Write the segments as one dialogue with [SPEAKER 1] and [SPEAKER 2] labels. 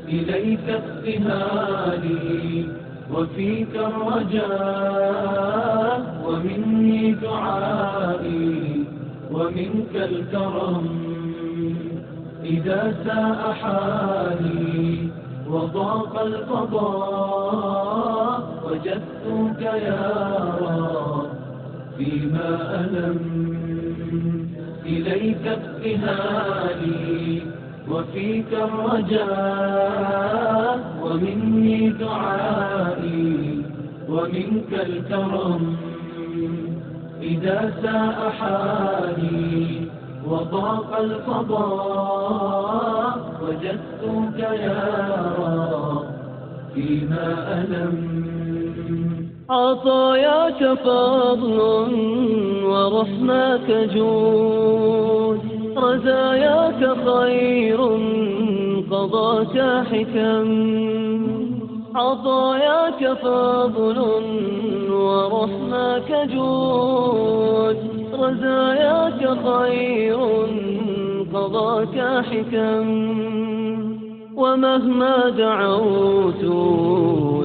[SPEAKER 1] إليك ابتهالي وفيك الرجاء، ومني دعائي ومنك الكرم. إذا ساء حالي وضاق القضاء، وجدتك يا رب فيما ألم. إليك ابتهالي وفيك الرجاء، ومني دعائي ومنك الكرم. إذا ساء حالي وضاق القضاء، وجدتك يا رب فيما ألم.
[SPEAKER 2] عطاياك فضل ورحماك جود، رزاياك خير قضاك حكم. عطاياك فضل ورحماك جود، رزاياك خير قضاك حكم. ومهما دعوت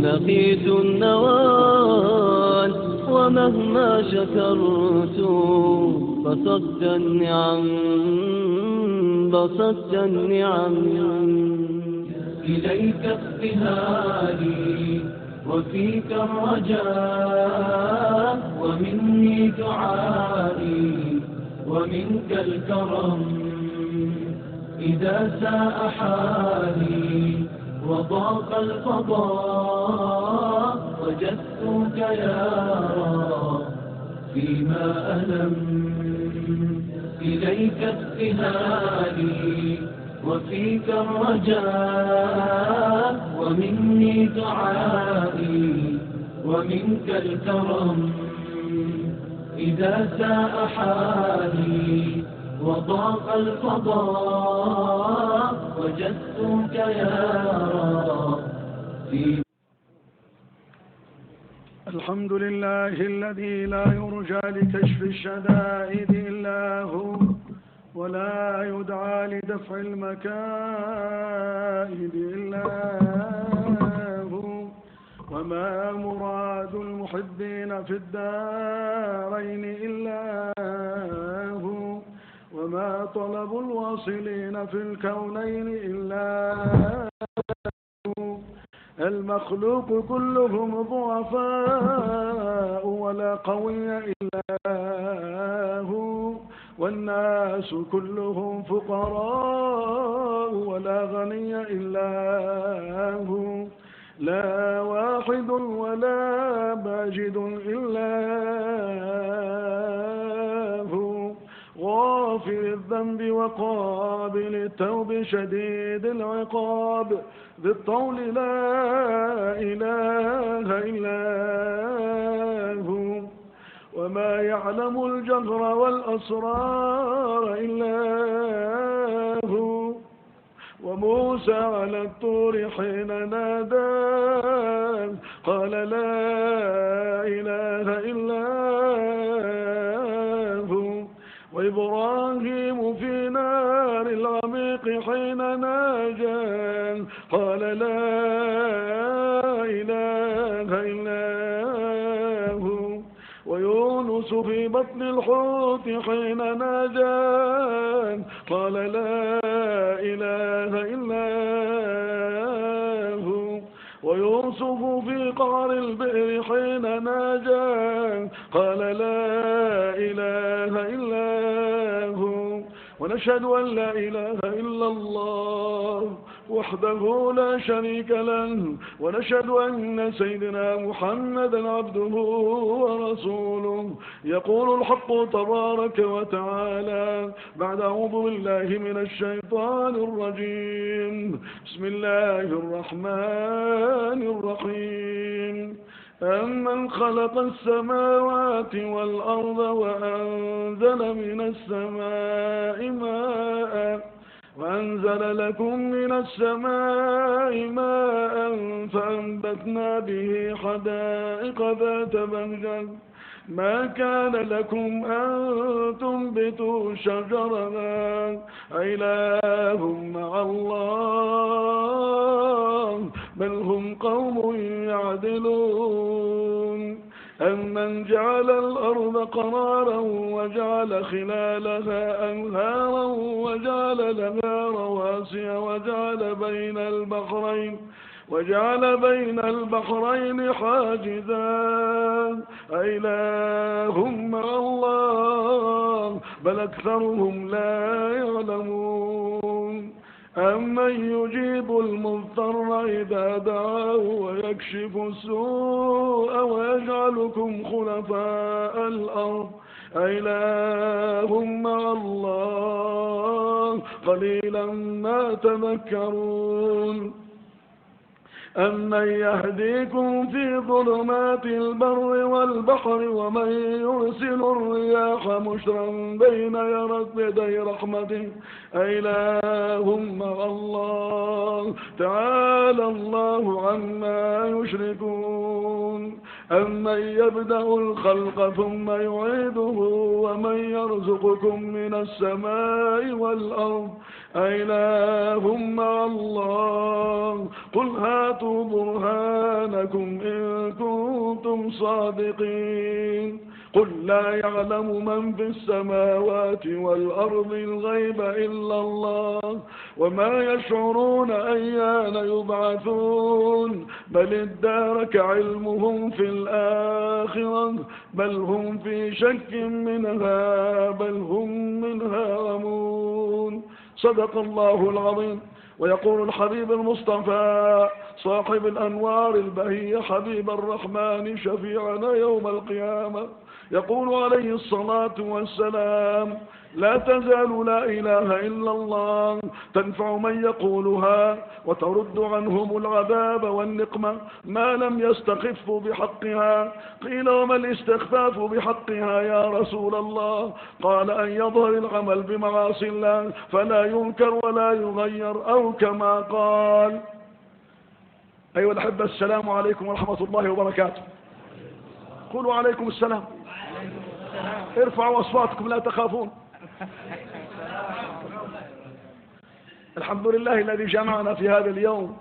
[SPEAKER 2] لقيت النوال، ومهما شكرت بسطت النعم.
[SPEAKER 1] إليك ابتهالي وفيك الرجاء، ومني دعائي ومنك الكرم. إذا ساء حالي وضاق القضاء، وجدتك يا رب فيما ألم. إليك ابتهالي وفيك الرجاء، ومني دعائي ومنك الكرم. إذا ساء حالي وضاق القضاء، وجدتك يا رب في.
[SPEAKER 3] الحمد لله الذي لا يرجى لكشف الشدائد إلا هو، ولا يدعى لدفع المكائد إلا هو. وما مراد المحبين في الدارين إلا هو، وما طلب الواصلين في الكونين إلا هو. المخلوق كلهم ضعفاء ولا قوي إلا هو، والناس كلهم فقراء ولا غني إلا هو. لا واحد ولا ماجد إلا هو، غافر الذنب وقابل التوب شديد العقاب، بالطول لا إله إلا هو. وما يعلم الجهر والأسرار إلا هو. وموسى على الطور حين نادى قال لا إله إلا هو. وإبراهيم في نار العميق حين ناجى قال لا إله إلا هو. ويونس في بطن الحوت حين ناجى قال لا إله إلا هو. ويوسف في قعر البئر حين ناجى قال لا إله إلا هو. ونشهد أن لا إله إلا الله وحده لا شريك له، ونشهد أن سيدنا محمدا عبده ورسوله. يقول الحق تبارك وتعالى بعد أعوذ بالله من الشيطان الرجيم، بسم الله الرحمن الرحيم. أمن خلق السماوات والأرض وأنزل من السماء ماء، وأنزل لكم من السماء ماء فأنبتنا به حدائق ذات بهجة، ما كان لكم أن تنبتوا شجرها أإله مع الله بل هم قوم يعدلون أمن جعل الأرض قرارا وجعل خلالها أنهارا وجعل لها رواسي وجعل بين البحرين حاجزا أإله مع الله بل أكثرهم لا يعلمون أمن يجيب المضطر إذا دعاه ويكشف السوء ويجعلكم خلفاء الأرض أإله مع الله قليلا ما تذكرون أمن يهديكم في ظلمات البر والبحر ومن يرسل الرياح بشرا بين يدي رحمته أإله مع الله تعالى الله عما يشركون أمن يبدأ الخلق ثم يعيده ومن يرزقكم من السماء والأرض أإله مع الله قل هاتوا برهانكم إن كنتم صادقين قل لا يعلم من في السماوات والأرض الغيب إلا الله وما يشعرون أيان يبعثون بل ادارك علمهم في الآخرة بل هم في شك منها بل هم منها غمون صدق الله العظيم. ويقول الحبيب المصطفى صاحب الأنوار البهية حبيب الرحمن شفيعنا يوم القيامة يقول عليه الصلاة والسلام لا تزال لا إله إلا الله تنفع من يقولها وترد عنهم العذاب والنقمة ما لم يستخفوا بحقها. قيل وما الاستخفاف بحقها يا رسول الله؟ قال أن يظهر العمل بمعاصي الله فلا ينكر ولا يغير أو كما قال. أيها الأحبة السلام عليكم ورحمة الله وبركاته. قولوا عليكم السلام. ارفعوا أصواتكم لا تخافون. الحمد لله الذي جمعنا في هذا اليوم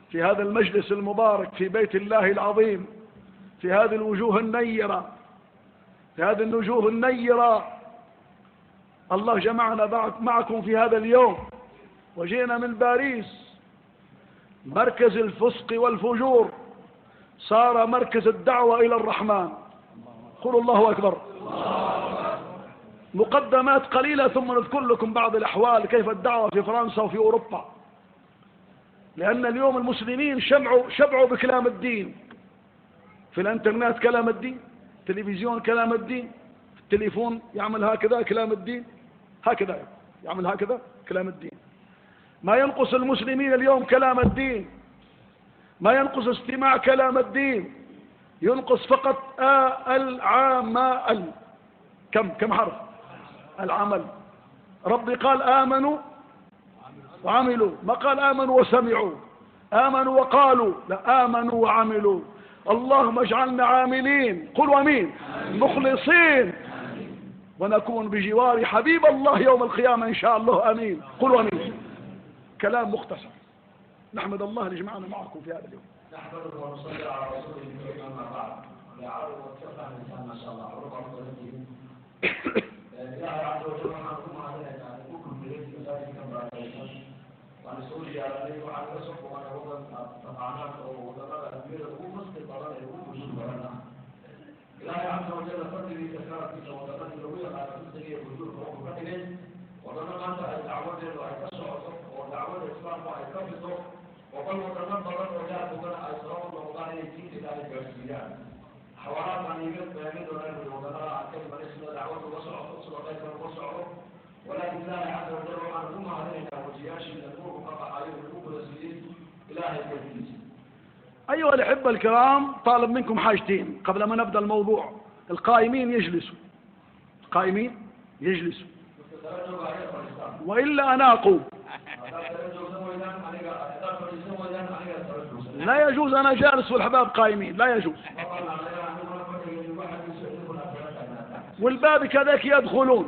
[SPEAKER 3] في هذا المجلس المبارك في بيت الله العظيم في هذه الوجوه النيرة في هذه الوجوه النيرة. الله جمعنا معكم في هذا اليوم وجينا من باريس مركز الفسق والفجور صار مركز الدعوة إلى الرحمن. قولوا الله أكبر. مقدمات قليلة ثم نذكر لكم بعض الأحوال كيف الدعوة في فرنسا وفي أوروبا، لأن اليوم المسلمين شبعوا بكلام الدين. في الانترنت كلام الدين، تلفزيون كلام الدين، التليفون يعمل هكذا كلام الدين، هكذا يعمل هكذا كلام الدين. ما ينقص المسلمين اليوم كلام الدين، ما ينقص استماع كلام الدين، ينقص فقط العمل. كم حرف؟ العمل. ربي قال آمنوا وعملوا، ما قال آمنوا وسمعوا. آمنوا وقالوا، لا، آمنوا وعملوا. اللهم اجعلنا عاملين، قل امين، مخلصين، ونكون بجوار حبيب الله يوم القيامة إن شاء الله. امين، قل امين. كلام مختصر. نحمد الله اللي جمعنا معكم في هذا اليوم.
[SPEAKER 4] نحمده ونصلي على رسوله الكريم أما بعد. يعرض وتفهم الإنسان ما شاء الله ربع قدرته. الله عز وجل عنكم علينا تعلمكم بذلك ذلك كما رأيتم وعن سوريا عليه وعن رسول وعن وضع تقعنات وضع أمير الأمس لطلال الأمم وجود لنا. الله عز وجل فضل بذكارتك وضع الأولى على تسرية وجود روح فتنين وضع أنت الدعوة وأتشعر ودعوة الإسلام وأتفضل وقال وتنبض الرجاء بنا أسرار وضع يجيد ذلك السيان حوارات عن يمد ويمد ونال الوضراء عن كلمة اسمه دعوة وصع وصل وغير وصعه ولكن الله عز وجل عنهم علينا وجياش النور وقطع عليه النور والسيد إلهي الكريم.
[SPEAKER 3] أيها الأحبة الكرام، طالب منكم حاجتين قبل ما نبدأ الموضوع. القائمين يجلسوا، القائمين يجلسوا، وإلا أنا أقوم. لا يجوز أنا جالس والحباب قائمين، لا يجوز. والباب كذلك يدخلون.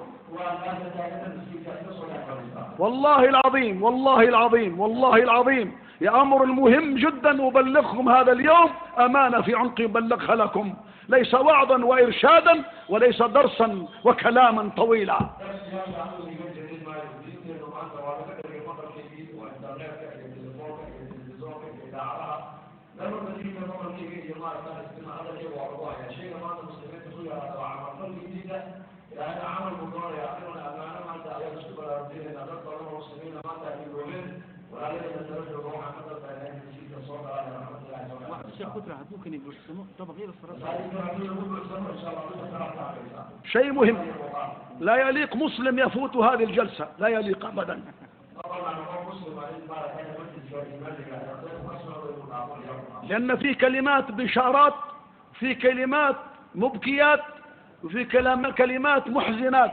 [SPEAKER 3] والله العظيم والله العظيم والله العظيم يا أمر مهم جدا أبلغكم هذا اليوم أمانة في عنقي أبلغها لكم، ليس وعظا وإرشادا وليس درسا وكلاما طويلا. شيء مهم لا يليق مسلم يفوت هذه الجلسة، لا يليق أبدا. لأن في كلمات بشارات، في كلمات مبكيات، وفي كلمات محزنات.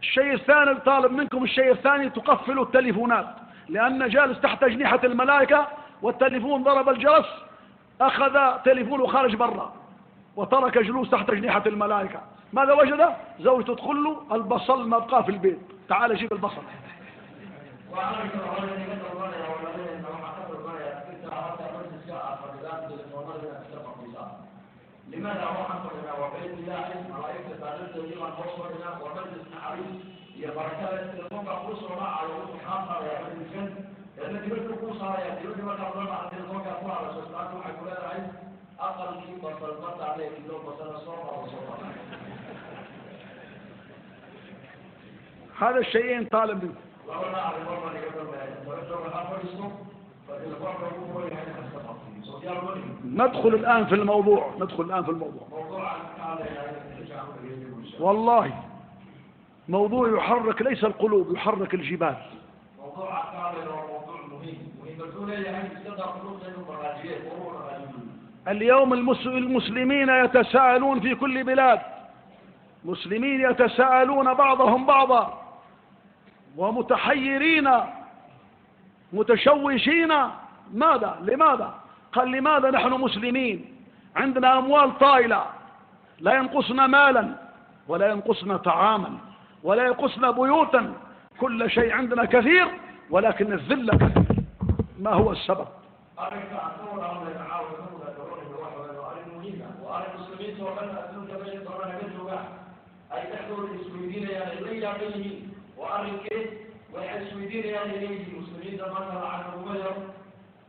[SPEAKER 3] الشيء الثاني طالب منكم، الشيء الثاني تقفلوا التليفونات، لأن جالس تحت أجنحة الملائكة والتليفون ضرب الجرس أخذ تليفونه خارج برا وترك جلوس تحت أجنحة الملائكة. ماذا وجد؟ زوجته تدخل له البصل ما بقى في البيت، تعال جيب البصل.
[SPEAKER 4] لماذا هو حقنا وبيت الله ملائكة تعالى لما بصرنا ومجلس حريص يا بركات الموقع قصرنا على وجه خاصة يا ابن الجن لأن تبدو قصرا يا تبدو ما قبلنا عند الموقع فوق على سبحانه وتعالى العين أقل شيء بصرت عليه كيلو بصر الصوم وصوم.
[SPEAKER 3] هذا الشيئين طالب منه.
[SPEAKER 4] لا أعلم والله يقول ما يقول الأمر اسمه فالفرق هو اللي هيحصل.
[SPEAKER 3] ندخل الآن في الموضوع. والله موضوع يحرك ليس القلوب، يحرك الجبال. اليوم المسلمين يتساءلون في كل بلاد، مسلمين يتساءلون بعضهم بعضا ومتحيرين متشوشين. ماذا؟ لماذا؟ قال لماذا نحن مسلمين عندنا أموال طائلة لا ينقصنا مالا ولا ينقصنا طعاما ولا ينقصنا بيوتا، كل شيء عندنا كثير ولكن الذلة كثير. ما هو السبب؟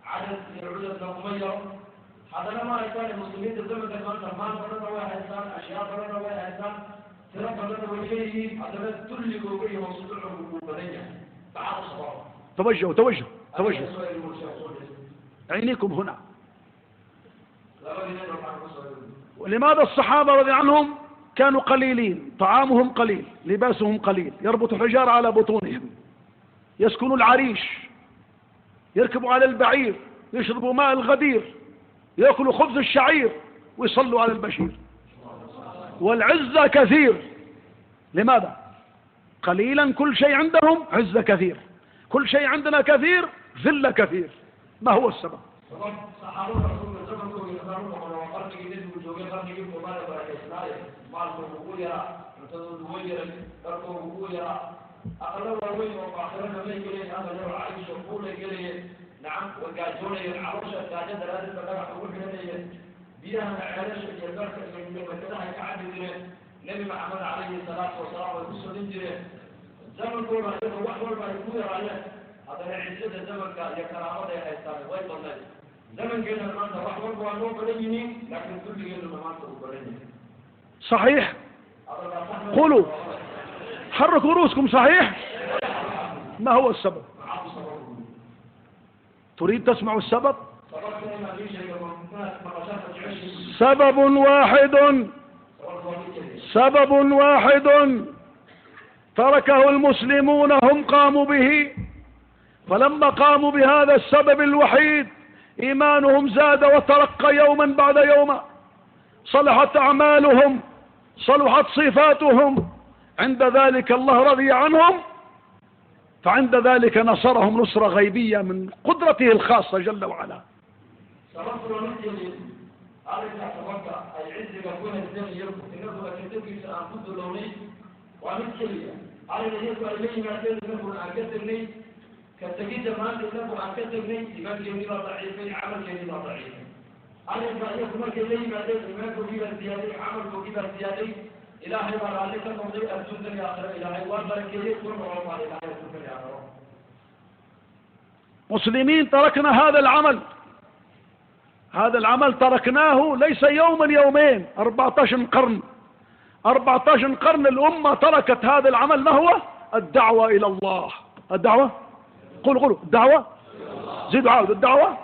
[SPEAKER 4] عدد العدد المغير هذا لما كان المسلمين تزمن كمان كمان فلنا واحد إنسان أشياء فلنا واحد إنسان ترى فلنا وجهه هذا كل جوبيه وصدره وبنيه بعد الصباح.
[SPEAKER 3] توجهوا عينيكم هنا. ولماذا الصحابة رضي عنهم كانوا قليلين، طعامهم قليل، لباسهم قليل، يربط الحجار على بطونهم، يسكنوا العريش، يركبوا على البعير، يشربوا ماء الغدير، يأكلوا خبز الشعير، ويصلوا على البشير. والعزة كثير. لماذا؟ قليلا كل شيء عندهم، عزة كثير. كل شيء عندنا كثير، ذلة كثير. ما هو السبب؟
[SPEAKER 4] نعم وقاعدون العروشة قاعدة لازم تقرأ حقول هنا بيها علاش الجبارك اللي مثلها يعدل النبي محمد عليه الصلاة والسلام والرسول انجره زمن كل ما يروح وحول ما يكون عليه هذا العزة الزمن كان يكرامه يا حسام وين والله زمن قلنا المنطقة وحول ما نو بريني لكن كل قلنا المنطقة بريني.
[SPEAKER 3] صحيح. قولوا حركوا رؤوسكم. صحيح. ما هو السبب؟ تريد تسمع السبب؟ سبب واحد تركه المسلمون، هم قاموا به، فلما قاموا بهذا السبب الوحيد إيمانهم زاد وترقى يوما بعد يوم، صلحت أعمالهم، صلحت صفاتهم، عند ذلك الله رضي عنهم، فعند ذلك نصرهم نصرة غيبية من قدرته الخاصة جل وعلا.
[SPEAKER 4] إلهي وعليك المضيء الجنة يا أخي إلهي وبارك لي كل مرة إلهي يا رب.
[SPEAKER 3] مسلمين تركنا هذا العمل، هذا العمل تركناه ليس يوما يومين، 14 قرن 14 قرن الأمة تركت هذا العمل. ما هو؟ الدعوة إلى الله. الدعوة، قولوا الدعوة، زيدوا عاود الدعوة.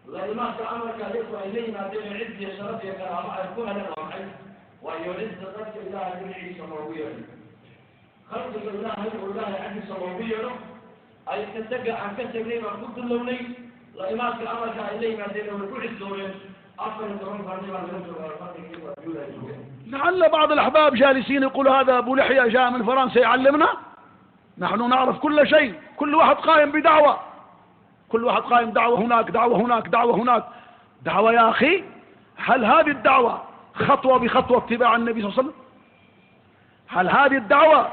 [SPEAKER 4] لما تأمرك عليك وإلينا بين عز شرفك يكون لنا وحي ويعز قدك الله بالعي سماويا خلقك الله والله عز سماويا أي تتقع عن كسر لما كنت اللوني لما تأمرك إلينا بين وكعز لوني أفضل الدرون فردما لنجر وفردك وفيولا يجوين.
[SPEAKER 3] لعل بعض الأحباب جالسين يقول هذا أبو لحية جاء من فرنسا يعلمنا. نحن نعرف كل شيء، كل واحد قائم بدعوة، كل واحد قائم دعوة هناك، دعوة هناك، دعوة هناك. دعوة يا أخي، هل هذه الدعوة خطوة بخطوة اتباع النبي صلى الله عليه وسلم؟ هل هذه الدعوة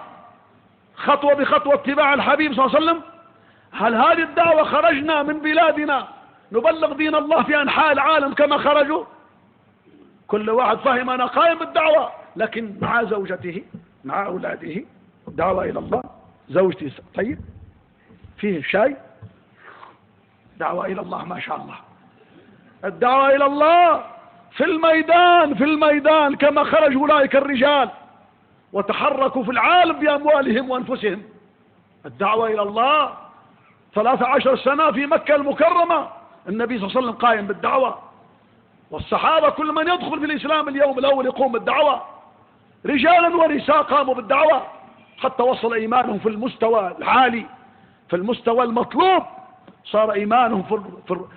[SPEAKER 3] خطوة بخطوة اتباع الحبيب صلى الله عليه وسلم؟ هل هذه الدعوة خرجنا من بلادنا نبلغ دين الله في أنحاء العالم كما خرجوا؟ كل واحد فهم أنا قائم بالدعوة، لكن مع زوجته مع أولاده دعوة إلى الله. زوجتي طيب فيه شاي، دعوة إلى الله ما شاء الله. الدعوة إلى الله في الميدان، في الميدان كما خرج أولئك الرجال وتحركوا في العالم بأموالهم وأنفسهم. الدعوة إلى الله 13 سنة في مكة المكرمة النبي صلى الله عليه وسلم قائم بالدعوة، والصحابة كل من يدخل في الإسلام اليوم الأول يقوم بالدعوة، رجالا ونساء قاموا بالدعوة حتى وصل إيمانهم في المستوى العالي، في المستوى المطلوب، صار إيمانهم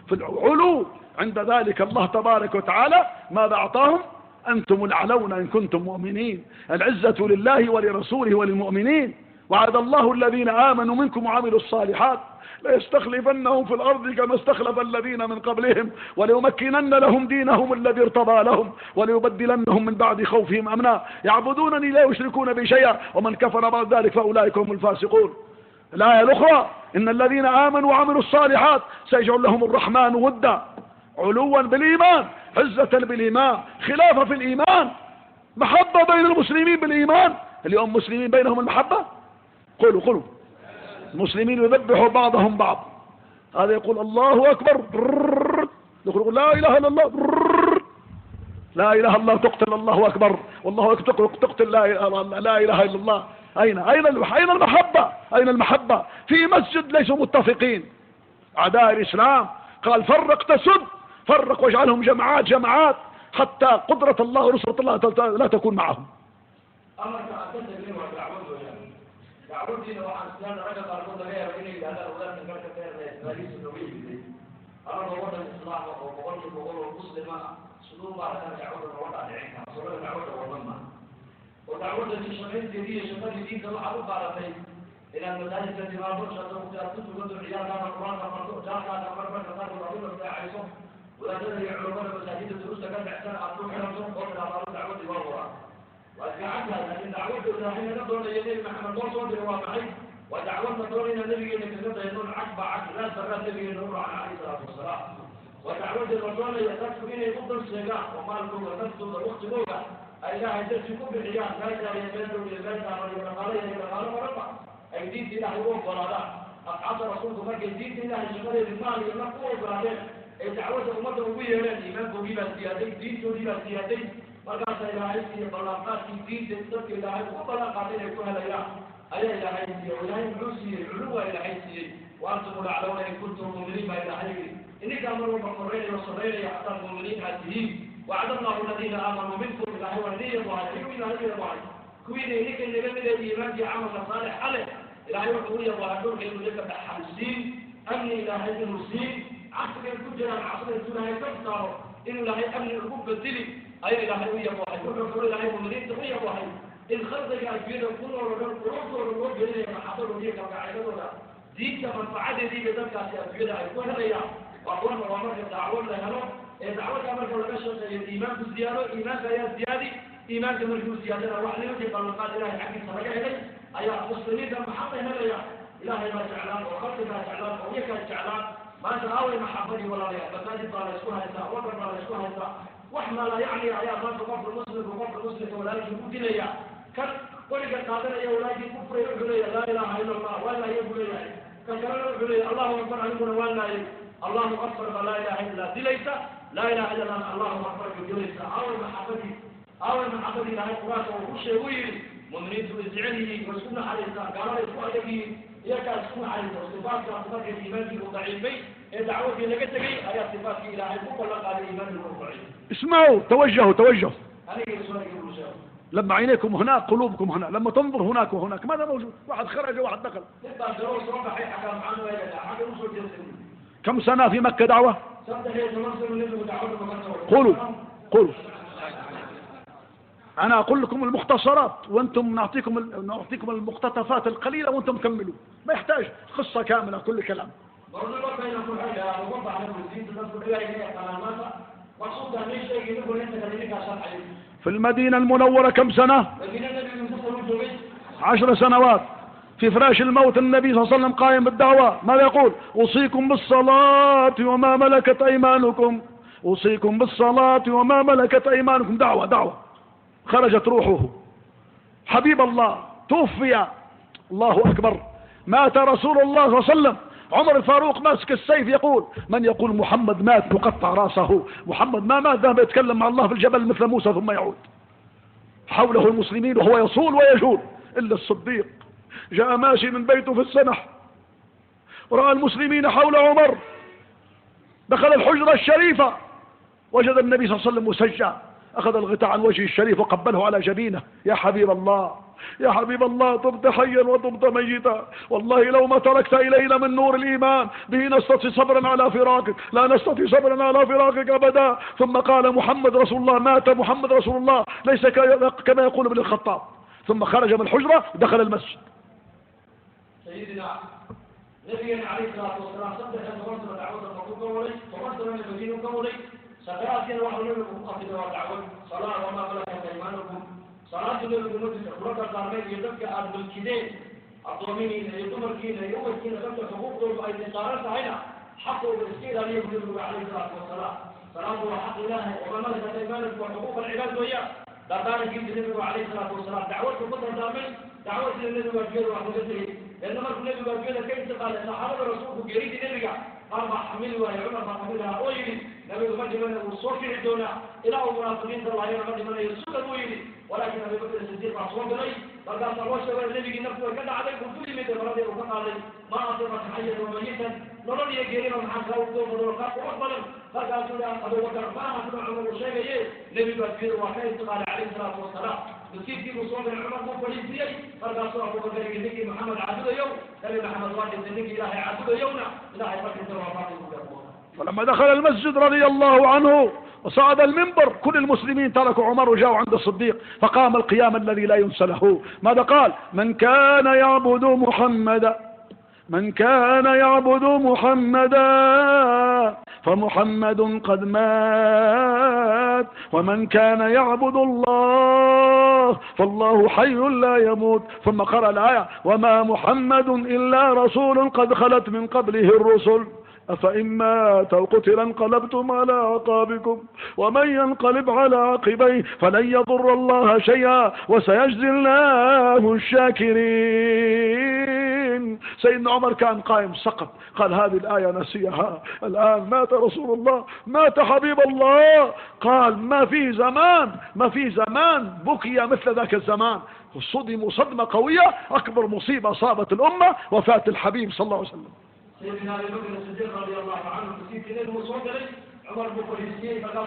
[SPEAKER 3] في العلو. عند ذلك الله تبارك وتعالى ماذا أعطاهم؟ أنتم الأعلون إن كنتم مؤمنين، العزة لله ولرسوله وللمؤمنين. وعد الله الذين آمنوا منكم وعملوا الصالحات ليستخلفنهم في الأرض كما استخلف الذين من قبلهم وليمكنن لهم دينهم الذي ارتضى لهم وليبدلنهم من بعد خوفهم أمنا يعبدونني لا يشركون بي شيئا ومن كفر بعد ذلك فأولئك هم الفاسقون. الآية الأخرى إن الذين آمنوا وعملوا الصالحات سيجعل لهم الرحمن ودا، علوا بالإيمان، عزة بالإيمان، خلافة في الإيمان، محبة بين المسلمين بالإيمان. اليوم مسلمين بينهم المحبة، قولوا المسلمين يذبحوا بعضهم بعض، هذا يقول الله أكبر، يقول لا إله إلا الله، لا إله إلا الله تقتل الله أكبر، والله أكبر تقتل لا إله إلا الله. أين المحبة؟ أين المحبة؟ في مسجد ليسوا متفقين أعداء الإسلام قال فرق تسد، فرق واجعلهم جماعات حتى قدرة الله ونصرة الله لا تكون معهم.
[SPEAKER 4] دعوتي لو عن سنة رجل أرض غير إلي هذا الأولاد من بركة رئيس النبي أنا بقول الإصلاح وبقول المسلم سلوك على دعوة الوضع عليها صلوا دعوة والله ودعوة الشمال الجديد الشمال الجديد الله عرض على فيه إلى المدارس التي ما برشة تأخذ العيال هذا القرآن فقط جاء هذا مرة فقط الرجل في عيسى ولا تدري علماء المساجد الدروس كان أحسن أطلق لهم قبل على دعوة والقرآن وأجعلها لكن دعوتنا حين نظر ليدين محمد وصل بالواقعي ودعوتنا دورنا النبي أن يتنبه ينون عقب عقب لا سرى النبي النور عليه الصلاة والسلام ودعوت الرسول يتكفر إلى يفضل السجاع وما لكم وتفضل الوقت موجة أي لا يتسكوا بالعيان لا يتبادلوا للبيت عمل يتقالي يتقالي ورفع أي دين الله يوم ولا أقعد رسولكم مكة دين الله يشغل المال ينقوا وبعدين أي دعوت أمته وبيه لن إيمانكم بما سيادين دين بما سيادين فقط إلى عيسي بلاقات دين تتذكر إلى عيسي وبلاقات يكون الإله إلى عيسي وإلهي العسي العلو إلى عيسي وأنتم الأعلون إن كنتم مؤمنين إلى عيسي إنك أمروا بقرين وصغيرين حتى المؤمنين عزيزين وعد الله الذين آمنوا منكم إلى حوالي وعليكم إلى حوالي وعليكم كوين إنك اللي قبل الإيمان دي عمل صالح عليه إلى حوالي وعليكم إنه لك بحمسين أمني إلى حوالي المسلمين عصر الكجرة عصر السنة يكفتر إنه لا هي أمن الحب الدلي أي لا هي ويا واحد كل لا هي مدينة ويا واحد الخلق قاعد بيده كل ورد بيده محاضر وديك قاعدة ولا دي كمان فعادة دي بدك أشياء بيده يكون هذا يا وأقوال وأمر الدعوة لهنا الدعوة كمان ولا بس الإيمان بالزيادة إيمان زيادة إيمان كمان في زيادة واحد يجي قال قادر الله حق سرقة إليه أي المسلمين ده محبة هذا يا إلهي ما جعلان وخلق ما جعلان وياك جعلان ما تراوي محبتي ولا لا مساجد قال يسكنها إنسان وقر قال يسكنها إنسان وإحنا لا يعني يا أخوان كفر المسلم وكفر المسلم ولا يجب إليا كان ولك قادر يا أولادي كفر يقول لا إله إلا الله ولا يقول لي كان يقول لي الله أكبر عليكم ولا الله أكبر لا إله إلا الله دي ليس لا إله إلا الله أكبر ليس أول محبتي لا يقرأ وكل شيء ويل مؤمنين تزعلني وسكون عليه قال يسوع لي إياك سكون عليه صفات الإيمان وضعيفي دعوتي لقيتك أي صفات إلهي ولا قال الإيمان والضعيف.
[SPEAKER 3] اسمعوا توجهوا
[SPEAKER 4] هذه السؤال يقول شيء
[SPEAKER 3] لما عينيكم هناك قلوبكم هنا لما تنظر هناك وهناك ماذا موجود؟ واحد خرج وواحد دخل. كم سنة في مكة دعوة؟ قولوا أنا أقول لكم المختصرات وأنتم نعطيكم المقتطفات القليلة وأنتم كملوا ما يحتاج قصة كاملة كل كلام. في المدينة المنورة كم سنة؟ 10 سنوات. في فراش الموت النبي صلى الله عليه وسلم قائم بالدعوة ماذا يقول؟ أوصيكم بالصلاة وما ملكت أيمانكم أوصيكم بالصلاة وما ملكت أيمانكم. دعوة خرجت روحه حبيب الله توفي. الله أكبر. مات رسول الله صلى الله عليه وسلم. عمر الفاروق ماسك السيف يقول من يقول محمد مات تقطع راسه. محمد ما مات ذهب يتكلم مع الله في الجبل مثل موسى ثم يعود. حوله المسلمين وهو يصول ويجول إلا الصديق جاء ماشي من بيته في السنح ورأى المسلمين حول عمر دخل الحجرة الشريفة وجد النبي صلى الله عليه وسلم مسجع أخذ الغطاء عن وجهه الشريف وقبله على جبينه. يا حبيب الله يا حبيب الله طبت حيا وطبت ميتا والله لو ما تركت إلينا من نور الإيمان به نستطيع صبرا على فراقك لا نستطيع صبرا على فراقك أبدا. ثم قال محمد رسول الله مات محمد رسول الله ليس كما يقول ابن الخطاب. ثم خرج من الحجرة ودخل المسجد.
[SPEAKER 4] سيدنا نبينا عليه الصلاة والسلام صدق أن تمرسل دعوة المطلوب قولي تمرسل من المدين قولي سكرات ينوح لكم أفضل ودعوة صلاة وما ملكت أيمانكم صلاة لكم نفسك خلق القرمين يدفك أرض الكدين الضمين يدمر كينا يوم كينا تبقى حقوق دول أيضا قارنت هنا حقه بالسكير عليه النبي عليه الصلاة والسلام صلاة وحق الله وما ملكت أيمانكم وحقوق العباد وإياه لا كان جيد النبي عليه الصلاة والسلام دعوته قدر دامين دعوة النبي والجير وحقوقته لأنما النبي والجير كيف قال صحابة رسوله جريد النبي قال ما حملوا يا عمر ما حملها أويلي نبي مجد من الصوف يعدونا إلى المنافقين صلى الله عليه وسلم من يسوق أويلي ولكن أبي بكر الصديق أصوب لي فقال صلى الله عليه وسلم النبي نفسه وكذا عليكم كل مدى رضي الله عنه ما أصبت حيا وميتا نرد يجري من حق وقوم ورقاق وأقبلا فقال أبو بكر ما أصبت عمر الشيء نبي والجير وحيث قال عليه الصلاة والسلام نسيب في مصوب العمر مو فليسيي فقال صلى أبو بكر يجري محمد عبد يوم نبي محمد واجد النبي إلهي عبد يومنا إلهي بكر سوى
[SPEAKER 3] فلما دخل المسجد رضي الله عنه وصعد المنبر كل المسلمين تركوا عمر وجاءوا عند الصديق فقام القيام الذي لا ينسى له. ماذا قال؟ من كان يعبد محمدا فمحمد قد مات ومن كان يعبد الله فالله حي لا يموت. ثم قرأ الآية وما محمد إلا رسول قد خلت من قبله الرسل أفإن مات أو قتل انقلبتم على أعقابكم ومن ينقلب على عقبيه فلن يضر الله شيئا وسيجزي الله الشاكرين. سيدنا عمر كان قائم سقط قال هذه الآية نسيها الآن مات رسول الله مات حبيب الله. قال ما في زمان بكي مثل ذاك الزمان. صدموا صدمة قوية أكبر مصيبة أصابت الأمة وفاة الحبيب صلى الله عليه وسلم.
[SPEAKER 4] سيدنا أبي بكر الصديق رضي الله عنه في سنة المصوت عمر بن الخطاب فقال